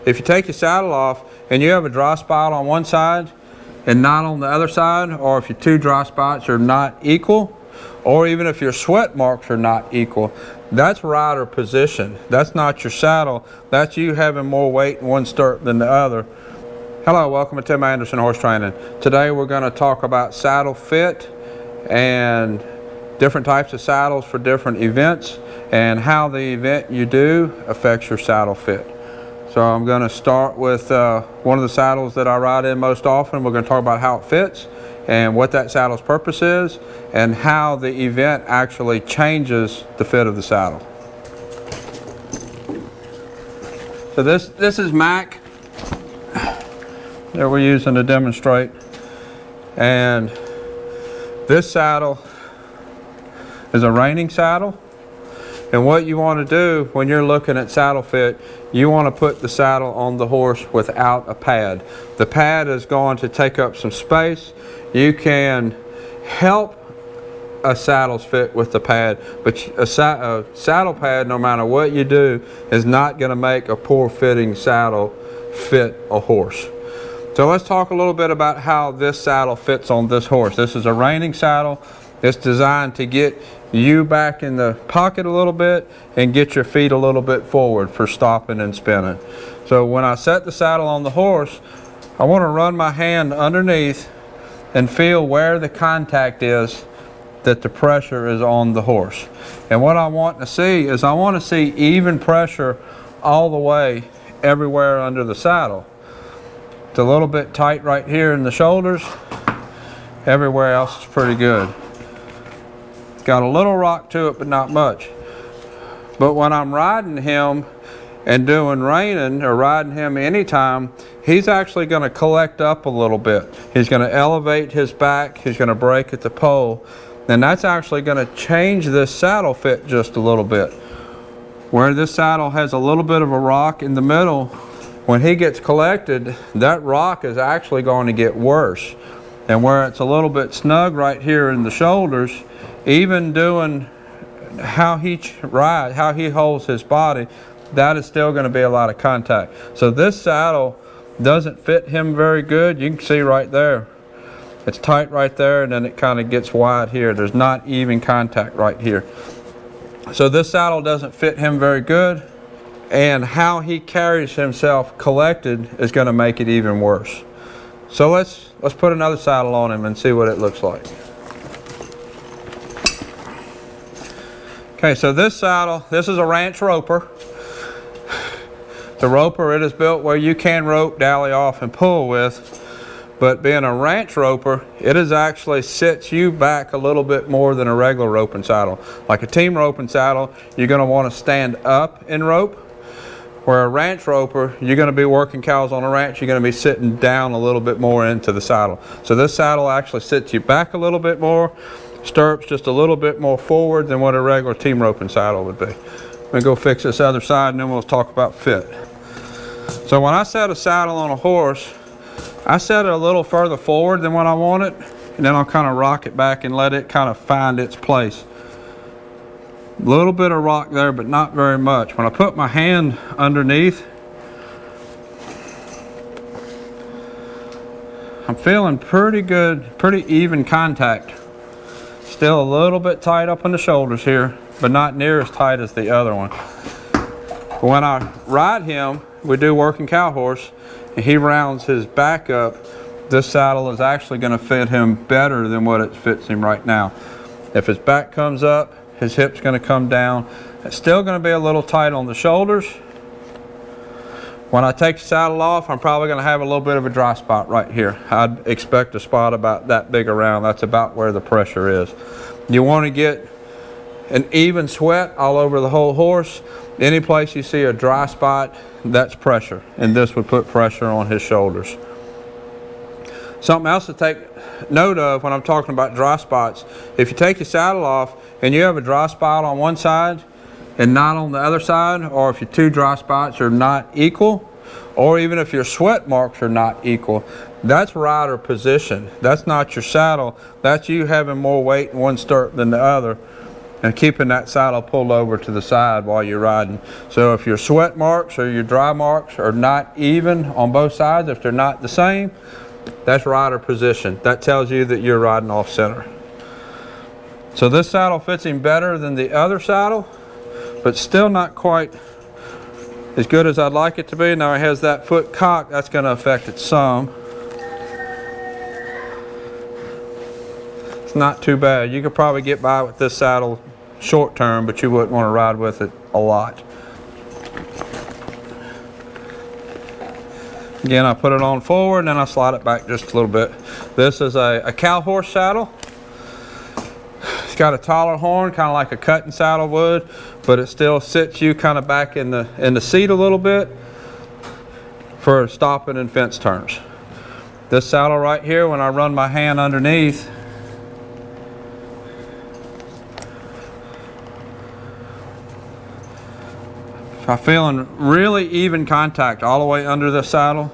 if you take your saddle off and you have a dry spot on one side and not on the other side, or if your two dry spots are not equal, or even if your sweat marks are not equal, that's rider position. That's not your saddle. That's you having more weight in one stirrup than the other. Hello, welcome to Tim Anderson Horse Training. Today we're going to talk about saddle fit and different types of saddles for different events and how the event you do affects your saddle fit. So I'm going to start with one of the saddles that I ride in most often. We're going to talk about how it fits and what that saddle's purpose is and how the event actually changes the fit of the saddle. So this is Mac that we're using to demonstrate, and this saddle is a reining saddle. And what you want to do when you're looking at saddle fit, you want to put the saddle on the horse without a pad. The pad is going to take up some space. You can help a saddle's fit with the pad, but a saddle pad, no matter what you do, is not going to make a poor fitting saddle fit a horse. So let's talk a little bit about how this saddle fits on this horse. This is a reining saddle. It's designed to get you back in the pocket a little bit and get your feet a little bit forward for stopping and spinning. So when I set the saddle on the horse, I want to run my hand underneath and feel where the contact is that the pressure is on the horse. And what I want to see is I want to see even pressure all the way everywhere under the saddle. It's a little bit tight right here in the shoulders. Everywhere else is pretty good. It's got a little rock to it, but not much. But when I'm riding him and doing reining or riding him anytime, he's actually going to collect up a little bit. He's going to elevate his back. He's going to break at the pole. And that's actually going to change this saddle fit just a little bit. Where this saddle has a little bit of a rock in the middle, when he gets collected, that rock is actually going to get worse. And where it's a little bit snug right here in the shoulders, even doing how he rides, how he holds his body, that is still going to be a lot of contact. So this saddle doesn't fit him very good. You can see right there. It's tight right there, and then it kind of gets wide here. There's not even contact right here. So this saddle doesn't fit him very good, and how he carries himself collected is going to make it even worse. So let's put another saddle on him and see what it looks like. Okay, so this saddle, this is a ranch roper. The roper, it is built where you can rope, dally off, and pull with. But being a ranch roper, it is actually sets you back a little bit more than a regular roping saddle. Like a team roping saddle, you're going to want to stand up and rope. Where a ranch roper, you're going to be working cows on a ranch, you're going to be sitting down a little bit more into the saddle. So this saddle actually sits you back a little bit more, stirrups just a little bit more forward than what a regular team roping saddle would be. Let me go fix this other side and then we'll talk about fit. So when I set a saddle on a horse, I set it a little further forward than what I want it, and then I'll kind of rock it back and let it kind of find its place. A little bit of rock there, but not very much. When I put my hand underneath, I'm feeling pretty good, pretty even contact. Still a little bit tight up on the shoulders here, but not near as tight as the other one. When I ride him, we do working cow horse, and he rounds his back up, this saddle is actually going to fit him better than what it fits him right now. If his back comes up, his hip's going to come down. It's still going to be a little tight on the shoulders. When I take the saddle off, I'm probably going to have a little bit of a dry spot right here. I'd expect a spot about that big around. That's about where the pressure is. You want to get an even sweat all over the whole horse. Any place you see a dry spot, that's pressure, and this would put pressure on his shoulders. Something else to take note of when I'm talking about dry spots, if you take your saddle off and you have a dry spot on one side and not on the other side, or if your two dry spots are not equal, or even if your sweat marks are not equal, that's rider position. That's not your saddle. That's you having more weight in one stirrup than the other. and keeping that saddle pulled over to the side while you're riding. So if your sweat marks or your dry marks are not even on both sides, if they're not the same, that's rider position. That tells you that you're riding off center. So this saddle fits him better than the other saddle, but still not quite as good as I'd like it to be. Now he has that foot cocked, that's going to affect it some. It's not too bad. You could probably get by with this saddle short term, but you wouldn't want to ride with it a lot. Again, I put it on forward and then I slide it back just a little bit. This is a Cowhorse saddle. It's got a taller horn, kind of like a cutting saddle would, but it still sits you kind of back in the seat a little bit for stopping and fence turns. This saddle right here, when I run my hand underneath, if I'm feeling really even contact all the way under the saddle,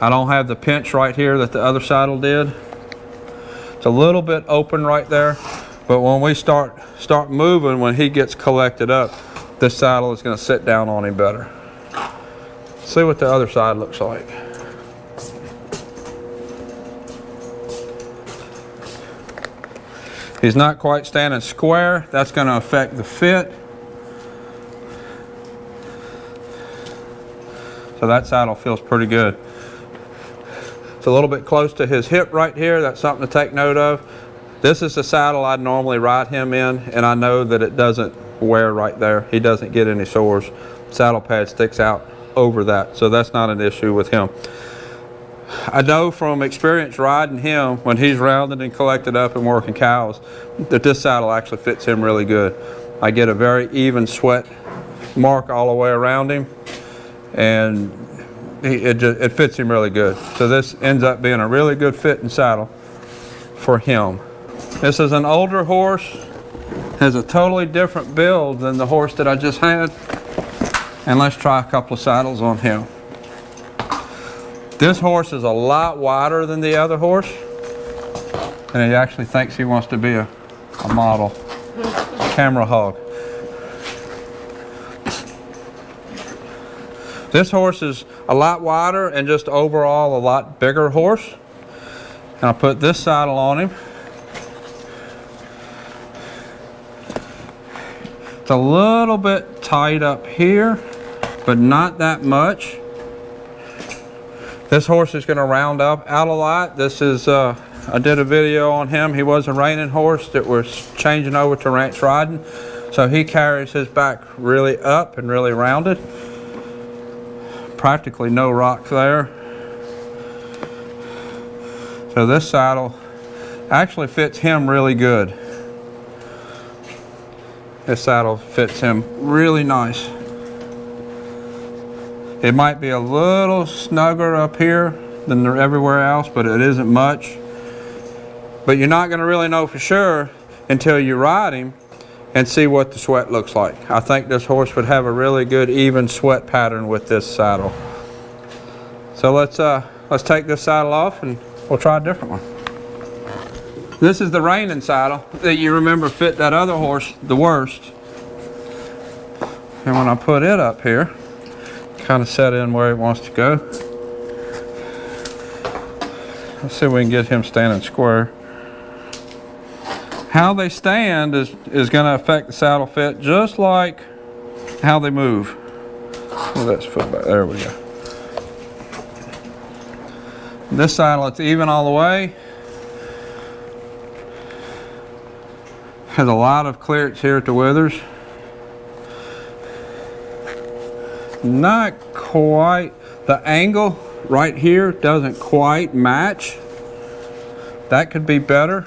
I don't have the pinch right here that the other saddle did. It's a little bit open right there, but when we start moving, when he gets collected up, this saddle is going to sit down on him better. See what the other side looks like. He's not quite standing square. That's going to affect the fit. So that saddle feels pretty good. It's a little bit close to his hip right here. That's something to take note of. This is the saddle I'd normally ride him in, and I know that it doesn't wear right there. He doesn't get any sores. Saddle pad sticks out over that, so that's not an issue with him. I know from experience riding him, when he's rounded and collected up and working cows, that this saddle actually fits him really good. I get a very even sweat mark all the way around him, and it fits him really good. So this ends up being a really good fitting saddle for him. This is an older horse, has a totally different build than the horse that I just had. And let's try a couple of saddles on him. This horse is a lot wider than the other horse, and he actually thinks he wants to be a model. Camera hog. This horse is a lot wider and just overall a lot bigger horse. And I'll put this saddle on him. It's a little bit tight up here, but not that much. This horse is going to round up out a lot. This is, I did a video on him. He was a reining horse that was changing over to ranch riding. So he carries his back really up and really rounded. Practically no rock there. So this saddle actually fits him really good. This saddle fits him really nice. It might be a little snugger up here than everywhere else, but it isn't much. But you're not going to really know for sure until you ride him and see what the sweat looks like. I think this horse would have a really good even sweat pattern with this saddle. So let's take this saddle off and we'll try a different one. This is the reining saddle that you remember fit that other horse the worst. And when I put it up here, kind of set in where it wants to go. Let's see if we can get him standing square. How they stand is going to affect the saddle fit just like how they move. Let's foot back. There we go. This saddle, it's even all the way. Has a lot of clearance here at the withers. Not quite. The angle right here doesn't quite match. That could be better,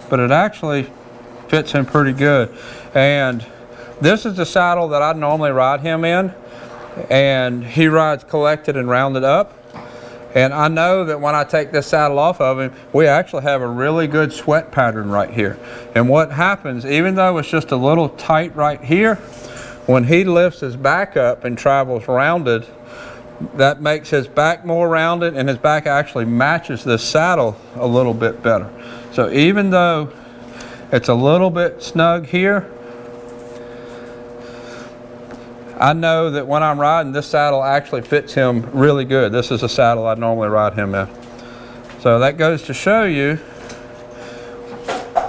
but it actually fits him pretty good. And this is the saddle that I normally ride him in, and he rides collected and rounded up. And I know that when I take this saddle off of him, we actually have a really good sweat pattern right here. And what happens, even though it's just a little tight right here, when he lifts his back up and travels rounded, that makes his back more rounded, and his back actually matches this saddle a little bit better. So even though it's a little bit snug here, I know that when I'm riding, this saddle actually fits him really good. This is a saddle I normally ride him in. So that goes to show you,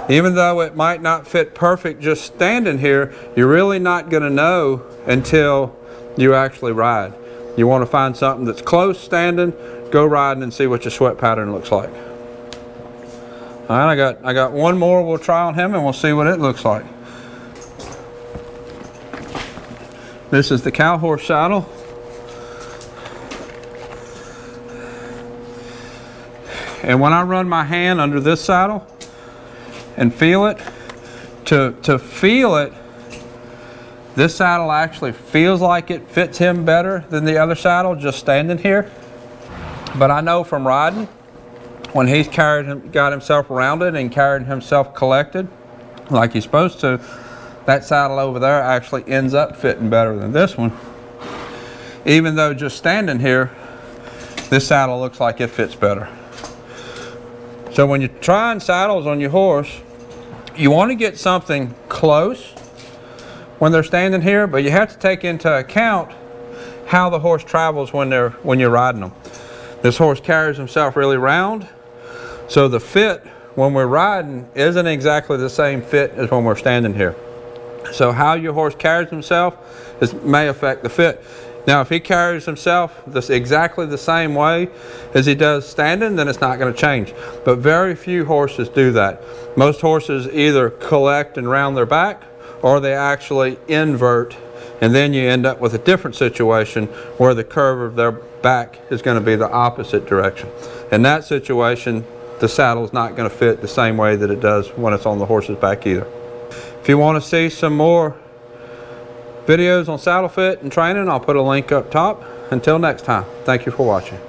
even though it might not fit perfect just standing here, you're really not going to know until you actually ride. You want to find something that's close standing, go riding and see what your sweat pattern looks like. All right, I got one more we'll try on him and we'll see what it looks like. This is the Cowhorse Saddle. And when I run my hand under this saddle and feel it, to feel it, this saddle actually feels like it fits him better than the other saddle just standing here. But I know from riding, when he's got himself rounded and carried himself collected like he's supposed to, that saddle over there actually ends up fitting better than this one. Even though just standing here, this saddle looks like it fits better. So when you're trying saddles on your horse, you want to get something close when they're standing here, but you have to take into account how the horse travels when you're riding them. This horse carries himself really round, so the fit when we're riding isn't exactly the same fit as when we're standing here. So how your horse carries himself may affect the fit. Now if he carries himself exactly the same way as he does standing, then it's not going to change. But very few horses do that. Most horses either collect and round their back, or they actually invert, and then you end up with a different situation where the curve of their back is going to be the opposite direction. In that situation, the saddle is not going to fit the same way that it does when it's on the horse's back either. If you want to see some more videos on saddle fit and training, I'll put a link up top. Until next time, thank you for watching.